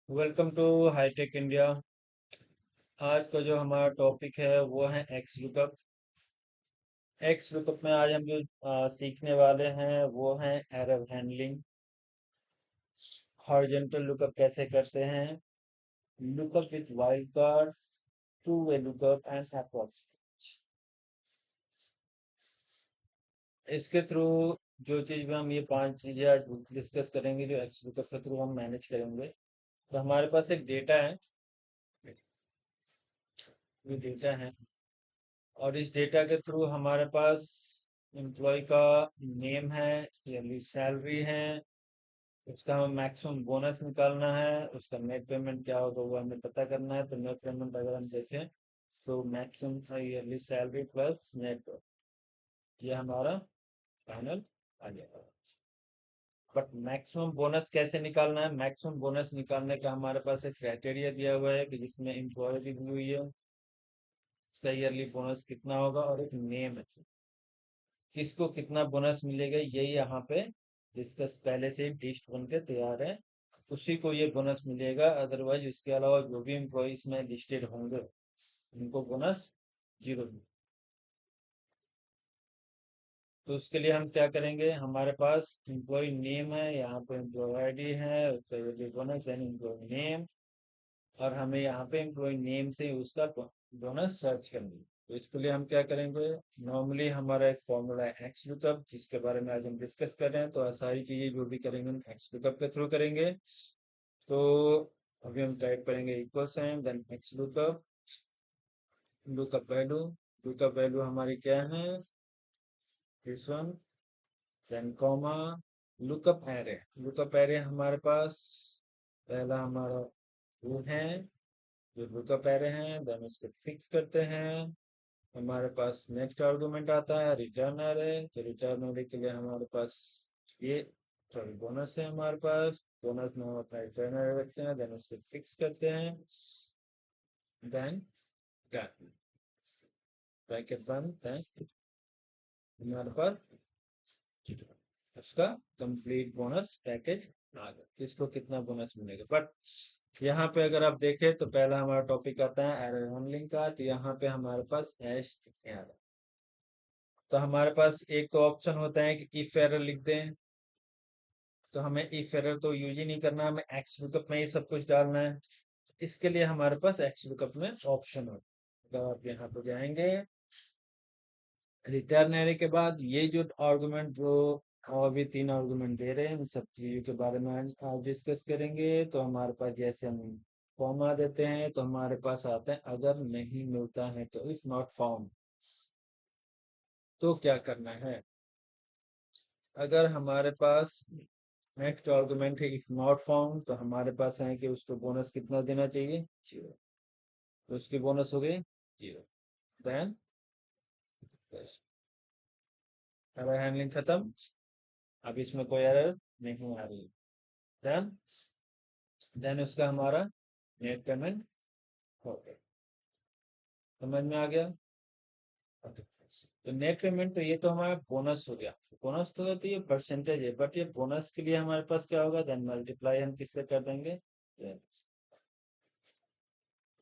Welcome to hi tech India. आज का जो हमारा टॉपिक है वो है एक्स लुकअप। एक्स लुकअप में आज हम जो सीखने वाले हैं वो है एरर हैंडलिंग, हॉरिजॉन्टल लुकअप कैसे करते हैं, lookup with wild cards, two way lookup and approx. इसके थ्रू जो चीज में हम ये पांच चीजें आज डिस्कस करेंगे जो एक्स लुकअप के थ्रू हम मैनेज करेंगे। तो हमारे पास एक डेटा है, ये डेटा है और इस डेटा के थ्रू हमारे पास एम्प्लॉय का नेम है, ईयरली सैलरी है, उसका हमें मैक्सिमम बोनस निकालना है, उसका नेट पेमेंट क्या होगा वो हमें पता करना है। तो नेट पेमेंट अगर हम देखें तो maximum yearly salary plus net, ये हमारा फाइनल आ जाएगा। बट मैक्सिमम बोनस कैसे निकालना है? मैक्सिमम बोनस निकालने का हमारे पास एक क्राइटेरिया दिया हुआ है कि जिसमें एम्प्लॉय भी दी हुई है, उसका ईयरली बोनस कितना होगा और एक नेम है किसको कितना बोनस मिलेगा, यही यहाँ पे डिस्कस पहले से ही लिस्ट बन के तैयार है, उसी को ये बोनस मिलेगा। अदरवाइज इसके अलावा जो भी एम्प्लॉज में लिस्टेड होंगे उनको बोनस जीरो। तो उसके लिए हम क्या करेंगे, हमारे पास एम्प्लॉय नेम है, यहाँ पे एम्प्लॉय आईडी है, उसका ये बोनस यानी एम्प्लॉय नेम, और हमें यहाँ पे एम्प्लॉय नेम से उसका बोनस सर्च करनी है। तो इसके लिए हम क्या करेंगे, नॉर्मली हमारा एक फॉर्मूला है एक्स लुकअप, जिसके बारे में आज हम डिस्कस कर रहे हैं। तो सारी चीजें जो भी करेंगे हम एक्स लुकअप के थ्रू करेंगे। तो अभी हम टाइप करेंगे equal sign then X lookup, lookup value, lookup value हमारी क्या है, this one, then comma, lookup array. Lookup array हमारे पास पहला हमारा वो है जो लुकअप एरे हैं, देन इसको फिक्स करते हैं। हमारे पास नेक्स्ट आर्गुमेंट आता है रिटर्न एरे। तो रिटर्न एरे के लिए हमारे पास ये सॉरी बोनस है, हमारे पास बोनस में हम अपना रिटर्न एरे रखते हैं, देन इसको फिक्स करते हैं, देन ब्रैकेट बंद, देन हमारे पास उसका कंप्लीट बोनस पैकेज आ गया, किसको कितना बोनस मिलेगा। बट यहाँ पे अगर आप देखें तो पहला हमारा टॉपिक आता है एरर हैंडलिंग का। तो यहाँ पे हमारे पास हैश एरर, तो हमारे पास एक तो ऑप्शन होता है कि इफ एरर लिख दें। तो हमें इफ एरर तो यूज ही नहीं करना, हमें एक्स लुकअप में ही सब कुछ डालना है। इसके लिए हमारे पास एक्स लुकअप में ऑप्शन हो, तो आप यहाँ पे जाएंगे रिटर्न एरे के बाद ये जो आर्गुमेंट जो और भी तीन आर्गुमेंट दे रहे हैं इन सब चीजों के बारे में आज डिस्कस करेंगे। तो हमारे पास जैसे हम कॉमा देते हैं तो हमारे पास आता है अगर नहीं मिलता है तो इफ नॉट फाउंड। तो क्या करना है, अगर हमारे पास नेक्स्ट आर्गुमेंट है इफ नॉट फाउंड, तो हमारे पास है कि उसको बोनस कितना देना चाहिए, जीरो। तो उसकी बोनस हो गई जीरो। देन एरर हैंडलिंग खत्म, अब इसमें कोई एरर नहीं आ रही। देन देन उसका हमारा नेट पेमेंट हो गया। समझ में आ गया? Okay. तो नेट पेमेंट तो ये तो हमारा बोनस हो गया। बोनस तो ये परसेंटेज है, बट ये बोनस के लिए हमारे पास क्या होगा, देन मल्टीप्लाई हम किससे कर देंगे, ये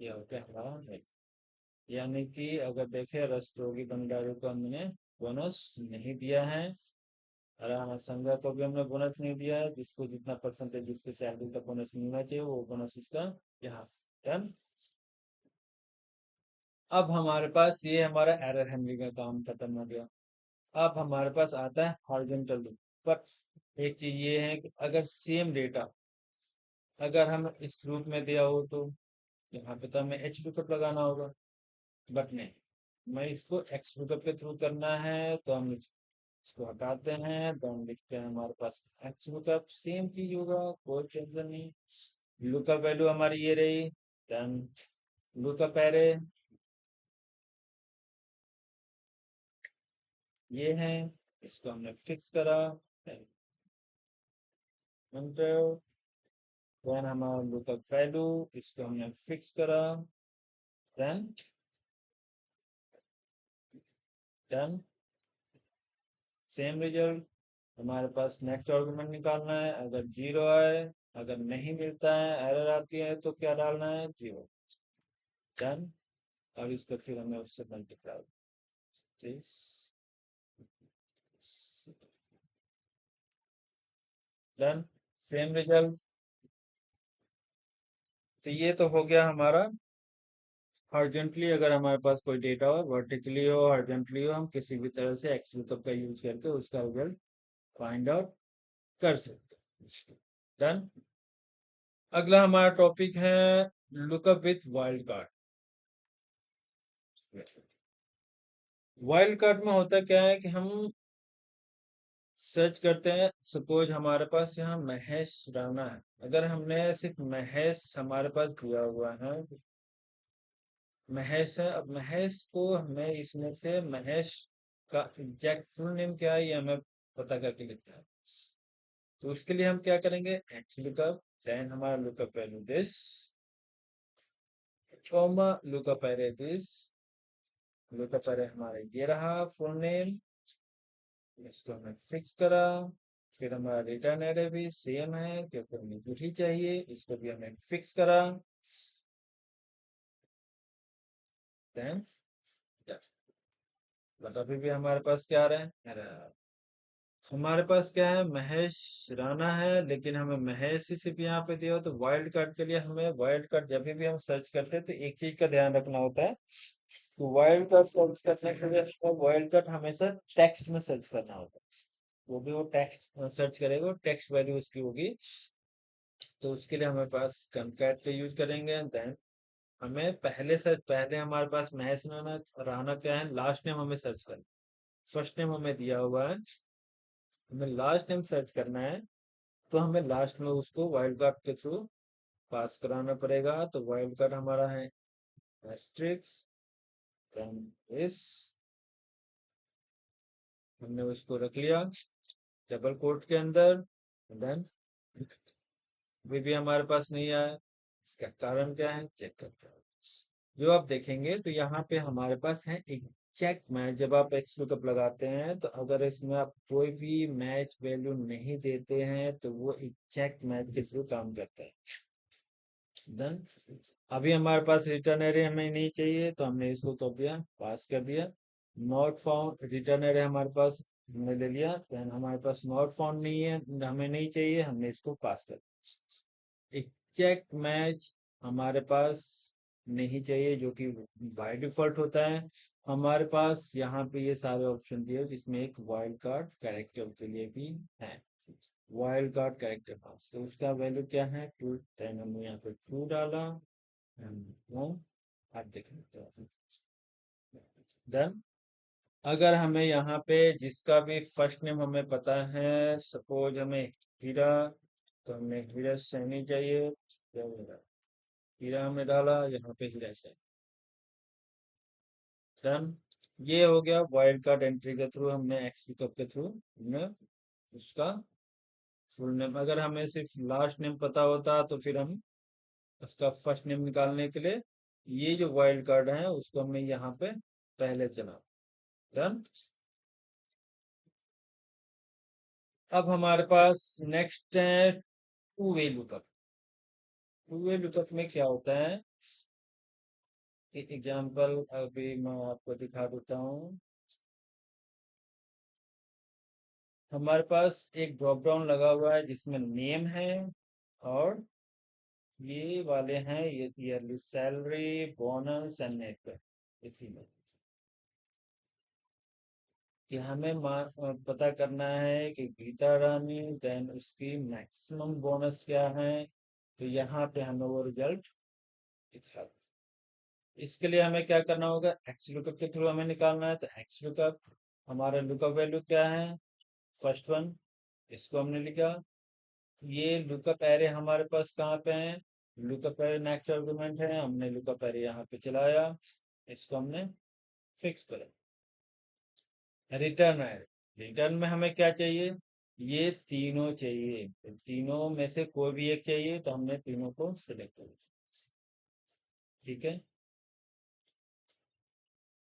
हो गया हमारा नेट। यानी कि अगर देखे रस्तोगी भंडारी को हमने बोनस नहीं दिया है, और संघा को भी हमने बोनस नहीं दिया है, जिसको जितना परसेंटेज जिसके सैलरी का बोनस मिलना चाहिए वो बोनस इसका यहाँ। डन। अब हमारे पास ये हमारा एरर हैंडलिंग का काम खत्म हो गया। अब हमारे पास आता है हॉरिजॉन्टल लूप। पर एक चीज ये है कि अगर सेम डेटा अगर हम इस लूप में दिया हो तो यहाँ पे तो हमें एच लुकअप लगाना होगा, बट नहीं, मैं इसको एक्स लुकअप के थ्रू करना है। तो हम इसको हटाते हैं, तो हम लिखते हैं हमारे पास एक्स लुकअप, सेम चीज होगा, कोई चेंज नहीं। लुकअप वैल्यू हमारी ये रही, देन लुकअप एरे ये है, इसको हमने फिक्स करा, एंटर। देन हमारा लुकअप वैल्यू, इसको हमने फिक्स करा, देन डन, सेम रिजल्ट। हमारे पास नेक्स्ट आर्गुमेंट निकालना है, अगर जीरो आए अगर नहीं मिलता है, एरर आती है, तो क्या डालना है? 0। डन। और इसको फिर हमें उससे multiply this. Done. Same result. तो ये तो हो गया हमारा अर्जेंटली, अगर हमारे पास कोई डेटा हो, वर्टिकली हो, अर्जेंटली हो, हम किसी भी तरह से एक्सलूकअप का यूज करके उसका रिजल्ट फाइंड आउट कर सकते हैं। डन। अगला हमारा टॉपिक है lookup with wild card. Wild card में होता क्या है कि हम सर्च करते हैं, सपोज हमारे पास यहाँ महेश राणा है। अगर हमने सिर्फ महेश हमारे पास दिया हुआ है, महेश है, अब महेश को हमें इसमें से महेश का एग्जैक्ट फुल नेम क्या है ये हमें पता करके लिखना है। तो उसके लिए हम क्या करेंगे? एक्स लुकअप, देन हमारा lookup value this, comma lookup array this. Lookup array हमारा ये रहा फुल नेम, इसको हमने फिक्स करा। फिर हमारा रिटर्न एरे भी सेम है क्योंकि हमें कुछ ही चाहिए, इसको भी हमने फिक्स करा। देन बट अभी भी हमारे पास क्या आ रहा है? हमारे पास क्या है? महेश राणा है, लेकिन हमें महेश ही सिर्फ यहाँ पे दिया हो। तो वाइल्ड कार्ड के लिए हमें वाइल्ड कार्ड जब भी हम सर्च करते हैं तो एक चीज का ध्यान रखना होता है। तो वाइल्ड कार्ड सर्च करने के लिए वाइल्ड कार्ड हमेशा टेक्स्ट में सर्च करना होता है। वो भी वो टेक्स्ट सर्च करेगा, टेक्स्ट वैल्यू उसकी होगी। तो उसके लिए हमारे पास कंकैट का यूज करेंगे। देन हमें पहले हमारे पास महेश राणा राणा क्या है, लास्ट नेम हमें सर्च करना। फर्स्ट नेम हमें दिया हुआ है, हमें लास्ट नेम सर्च करना है। तो हमें लास्ट में उसको वाइल्ड कार्ड के थ्रू पास कराना पड़ेगा। तो वाइल्ड कार्ड हमारा है एस्ट्रिक्स, देन इस, हमने उसको रख लिया डबल कोट के अंदर। देन भी हमारे पास नहीं आया, इसका कारण क्या है चेक करते हैं। जो आप देखेंगे तो यहाँ पे हमारे पास है एक चेक मैच। जब आप एक्स लुकअप लगाते हैं तो अगर इसमें आप कोई भी मैच वैल्यू नहीं देते हैं तो वो एक चेक मैच के थ्रू काम करता है। डन। अभी हमारे पास रिटर्न एरे हमें नहीं चाहिए तो हमने इसको कर दिया, पास कर दिया। नॉट फाउंड रिटर्न एरे हमारे पास हमने ले लिया। देन हमारे पास नॉट फाउंड नहीं है, हमें नहीं चाहिए, हमने इसको पास कर दिया। एक चेक मैच हमारे पास नहीं चाहिए, जो कि बाय डिफॉल्ट होता है। हमारे पास यहाँ पे ये सारे ऑप्शन दिए जिसमें एक वाइल्ड कार्ड कैरेक्टर के लिए भी है। वाइल्ड कार्ड कैरेक्टर पास, तो उसका वैल्यू क्या है? 2। देन हमने यहाँ पे 2 डाला। नो, आप देख लेते हो। डन। अगर हमें यहाँ पे जिसका भी फर्स्ट नेम हमें पता है, सपोज हमें हीरा, तो हमें हीरा सैनी चाहिए। क्या होगा? हीरा हमने डाला, यहाँ पे हीरा सैनी। डन। ये हो गया वाइल्ड कार्ड एंट्री के थ्रू, हमने एक्स पिकअप के थ्रू हमने उसका फुल नेम। अगर हमें सिर्फ लास्ट नेम पता होता तो फिर हम उसका फर्स्ट नेम निकालने के लिए ये जो वाइल्ड कार्ड है उसको हमने यहाँ पे पहले चला। डन। अब हमारे पास नेक्स्ट है two way lookup. Two way lookup में क्या होता है? एक एग्जांपल अभी मैं आपको दिखा देता हूँ। हमारे पास एक ड्रॉप डाउन लगा हुआ है जिसमें नेम है, और ये वाले हैं ये yearly salary, bonus and net. इसी में कि हमें पता करना है कि गीता रानी देन उसकी मैक्सिमम बोनस क्या है। तो यहाँ पे हमें वो रिजल्ट दिखा। इसके लिए हमें क्या करना होगा? एक्स लुकअप के थ्रू हमें निकालना है। तो एक्स लुकअप, हमारा लुकअप वैल्यू क्या है? फर्स्ट वन, इसको हमने लिखा। ये लुकअप एरे हमारे पास कहाँ पे है? लुकअप एरे नेक्स्ट आर्गुमेंट है, हमने लुकअप एरे यहाँ पे चलाया, इसको हमने फिक्स करा। रिटर्न है, रिटर्न में हमें क्या चाहिए? ये तीनों चाहिए। तो तीनों में से कोई भी एक चाहिए तो हमने तीनों को सिलेक्ट कर लिया। ठीक है।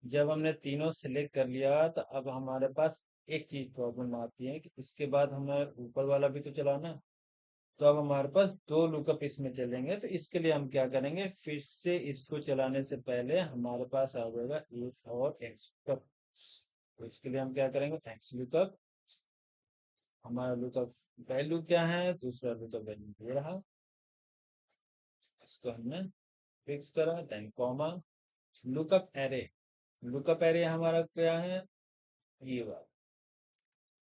जब हमने तीनों सिलेक्ट कर लिया तो अब हमारे पास एक चीज प्रॉब्लम आती है कि इसके बाद हमें ऊपर वाला भी तो चलाना है। तो अब हमारे पास दो लुकअप इसमें चलेंगे, तो इसके लिए हम क्या करेंगे, फिर से इसको चलाने से पहले हमारे पास आ जाएगा एक और एक्स लुकअप। तो इसके लिए हम क्या करेंगे, एक्स लुकअप, हमारा लुकअप वैल्यू क्या है, दूसरा लुकअप वैल्यू ये रहा, इसको हमने फिक्स करा, then comma, lookup array, lookup array हमारा क्या है, ये वाला,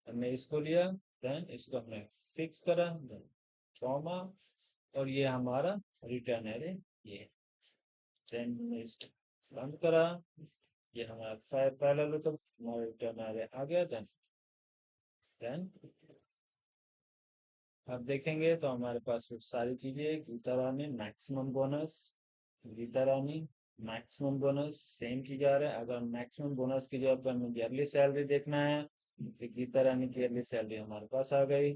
हमने इसको लिया, देन इसको हमने फिक्स करा, देन कॉमा, और ये हमारा रिटर्न एरे, ये, देन इसको बंद करा, ये हमारा पहला लुकअप, हमारा रिटर्न एरे आ गया, देन अब देखेंगे तो हमारे पास वो सारी चीजें, गीता रानी मैक्सिमम बोनस, गीता रानी मैक्सिमम बोनस सेम चीज आ रहा है। अगर मैक्सिमम बोनस की जगह पर हमें ईयरली सैलरी देखना है, तो गीता रानी की ईयरली सैलरी हमारे पास आ गई।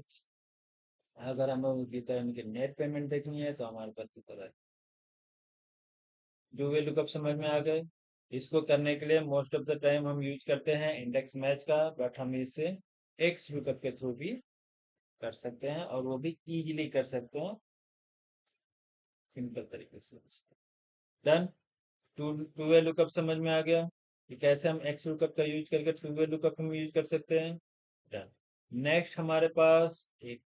अगर हमें गीता रानी की नेट पेमेंट देखनी है, तो हमारे पास गीता रानी, जो वे लुकअप समझ में आ गए। इसको करने के लिए मोस्ट ऑफ द टाइम हम यूज करते हैं इंडेक्स मैच का, बट हम इसे एक्स लुकअप के थ्रू भी कर सकते हैं, और वो भी इजीली कर सकते हैं, सिंपल तरीके से। डन, टू वे लुकअप समझ में आ गया कि कैसे हम एक्स लुकअप का यूज करके टू वे लुकअप हम यूज कर सकते हैं। डन। नेक्स्ट हमारे पास एक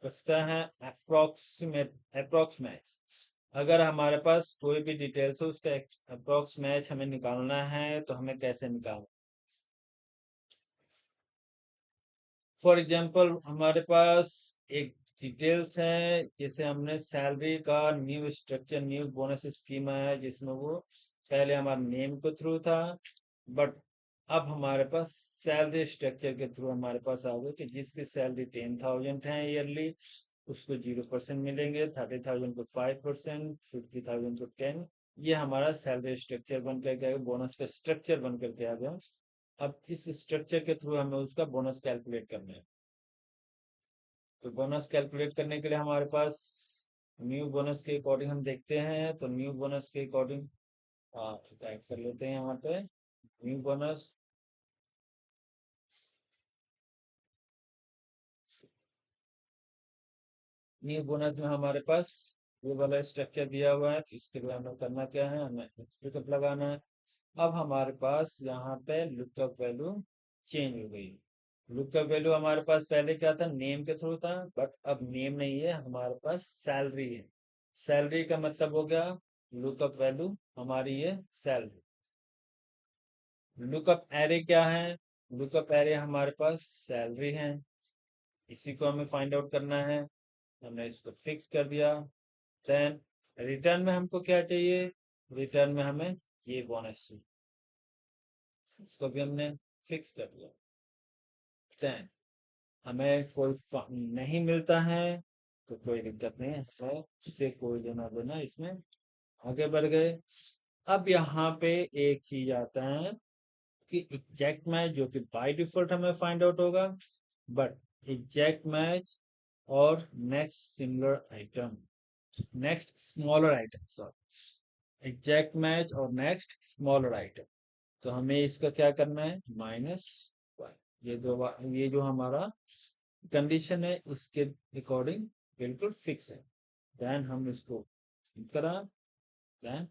बचता है अप्रोक्स मैच। अगर हमारे पास कोई भी डिटेल्स हो, उसका अप्रोक्स मैच हमें निकालना है, तो हमें कैसे निकालना, फॉर एग्जांपल हमारे पास एक डिटेल्स है, जैसे हमने सैलरी का new structure, new bonus scheme है, जिसमें वो पहले हमारे नेम के थ्रू था, बट अब हमारे पास सैलरी स्ट्रक्चर के थ्रू हमारे पास आ गया कि जिसकी सैलरी 10,000 है ईयरली, उसको 0% मिलेंगे, 30,000 को 5%, 50,000 को 10। ये हमारा सैलरी स्ट्रक्चर बन करके आ गया, बोनस का स्ट्रक्चर बन करके आ गया। अब इस स्ट्रक्चर के थ्रू हमें उसका बोनस कैलकुलेट करना है। तो बोनस कैलकुलेट करने के लिए हमारे पास न्यू बोनस के अकॉर्डिंग हम देखते हैं, तो न्यू बोनस के अकॉर्डिंग टाइप कर लेते हैं यहाँ पे न्यू बोनस। न्यू बोनस में हमारे पास ये वाला स्ट्रक्चर दिया हुआ है, तो इसके लिए हमें करना क्या है, हमें लुकअप लगाना है। अब हमारे पास यहाँ पे लुकअप वैल्यू चेंज हो गई। लुकअप वैल्यू हमारे पास पहले क्या था, नेम के थ्रू था, बट अब नेम नहीं है, हमारे पास सैलरी है। सैलरी का मतलब हो गया लुकअप वैल्यू हमारी है सैलरी। लुकअप एरे क्या है, लुकअप एरे हमारे पास सैलरी है, इसी को हमें फाइंड आउट करना है। हमने इसको फिक्स कर दिया, देन रिटर्न में हमको क्या चाहिए, रिटर्न में हमें ये बोनस चाहिए, इसको भी हमने फिक्स कर दिया। देन हमें कोई नहीं मिलता है, तो कोई दिक्कत नहीं है, हमें उससे कोई लेना देना, इसमें आगे बढ़ गए। अब यहाँ पे एक चीज आता है कि एग्जैक्ट मैच, जो कि बाय डिफॉल्ट हमें फाइंड आउट होगा, बट एग्जैक्ट मैच और next similar item, next smaller item, sorry, exact match और नेक्स्ट स्मॉलर आइटम, तो हमें इसका क्या करना है, -1। ये जो हमारा कंडीशन है, इसके अकॉर्डिंग बिल्कुल फिक्स है। देन हम इसको करा, देन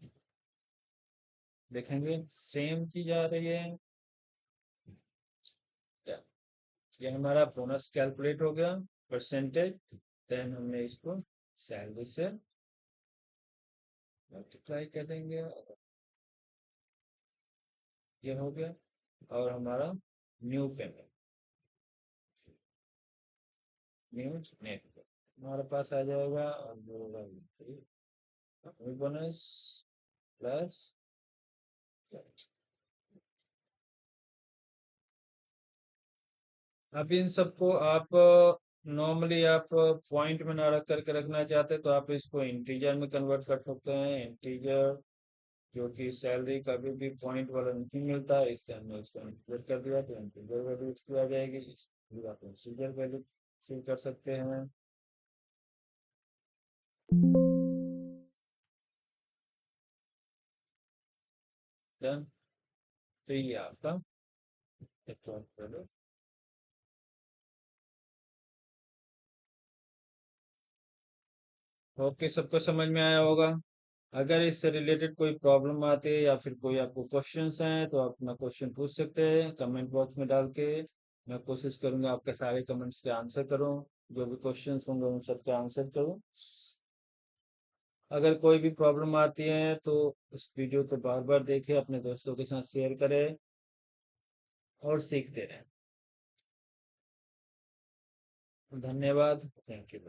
देखेंगे सेम चीज आ रही है। ये हमारा बोनस कैलकुलेट हो गया, परसेंटेज, देन हमने इसको सैलरी से मल्टीप्लाई कर देंगे, ये हो गया, और हमारा न्यू पेमेंट, न्यू नेट हमारे पास आ जाएगा, और वो होगा बोनस प्लस। अब इन सबको आप नॉर्मली आप पॉइंट में ना रख करके रखना चाहते, तो आप इसको इंटीजर में कन्वर्ट कर सकते हैं, इंटीजर, जो कि सैलरी कभी भी पॉइंट वाला नहीं मिलता है, इससे हमने इसको इंटीजर कर दिया, तो इंटीजर वैल्यू इसकी आ जाएगी, इसकी आप इंटीजर वैल्यू फिल कर सकते हैं। डन। तो ये आपका ओके, सबको समझ में आया होगा। अगर इससे रिलेटेड कोई प्रॉब्लम आती है या फिर कोई आपको क्वेश्चंस हैं तो आप अपना क्वेश्चन पूछ सकते हैं कमेंट बॉक्स में डाल के। मैं कोशिश करूंगा आपके सारे कमेंट्स के आंसर करूं, जो भी क्वेश्चंस होंगे उन सबके आंसर करूं। अगर कोई भी प्रॉब्लम आती है तो इस वीडियो को बार बार देखें, अपने दोस्तों के साथ शेयर करें और सीखते रहें। धन्यवाद। Thank you.